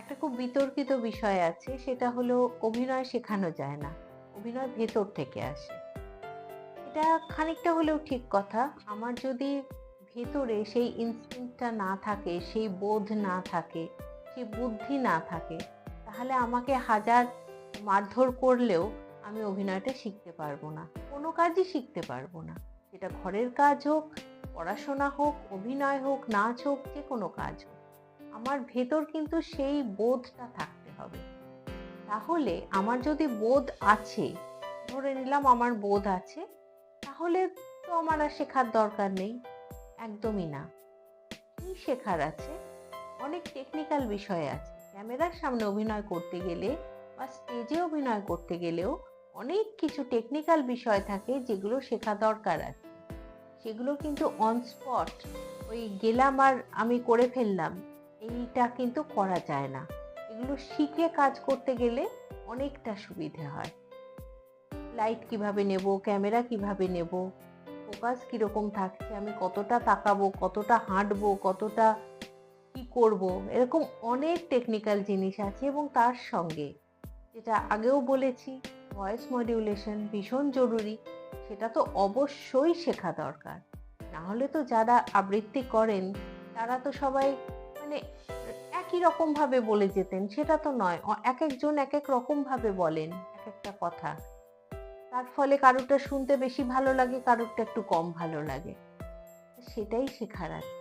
একটা খুব বিতর্কিত বিষয় আছে, সেটা হলো অভিনয় শেখানো যায় না, অভিনয় ভেতর থেকে আসে। এটা খানিকটা হলেও ঠিক কথা। আমার যদি ভেতরে সেই ইনস্টিংক্টটা না থাকে, সেই বোধ না থাকে, সেই বুদ্ধি না থাকে, তাহলে আমাকে হাজার মারধর করলেও আমি অভিনয়টা শিখতে পারবো না, কোনো কাজই শিখতে পারবো না। সেটা ঘরের কাজ হোক, পড়াশোনা হোক, অভিনয় হোক, নাচ হোক, যে কোনো কাজ হোক, আমার ভেতর কিন্তু সেই বোধটা থাকতে হবে। তাহলে আমার যদি বোধ আছে, ধরে নিলাম আমার বোধ আছে, তাহলে তো আমার আর শেখার দরকার নেই, একদমই না। কি শেখার আছে? অনেক টেকনিক্যাল বিষয় আছে। ক্যামেরার সামনে অভিনয় করতে গেলে বা স্টেজে অভিনয় করতে গেলেও অনেক কিছু টেকনিক্যাল বিষয় থাকে যেগুলো শেখা দরকার আছে। সেগুলো কিন্তু অন স্পট ওই গেলাম আর আমি করে ফেললাম, এইটা কিন্তু করা যায় না। এগুলো শিখে কাজ করতে গেলে অনেকটা সুবিধে হয়। লাইট কিভাবে নেব, ক্যামেরা কিভাবে নেব, ফোকাস কিরকম থাকছে, আমি কতটা তাকাবো, কতটা হাঁটবো, কতটা কি করব, এরকম অনেক টেকনিক্যাল জিনিস আছে। এবং তার সঙ্গে, যেটা আগেও বলেছি, ভয়েস মডিউলেশন ভীষণ জরুরি। সেটা তো অবশ্যই শেখা দরকার। না হলে তো যারা আবৃত্তি করেন তারা তো সবাই মানে একই রকম ভাবে বলে যেতেন, সেটা তো নয়। এক একজন এক এক রকম ভাবে বলেন এক একটা কথা। তার ফলে কারোরটা শুনতে বেশি ভালো লাগে, কারোরটা একটু কম ভালো লাগে। সেটাই শেখার আছে।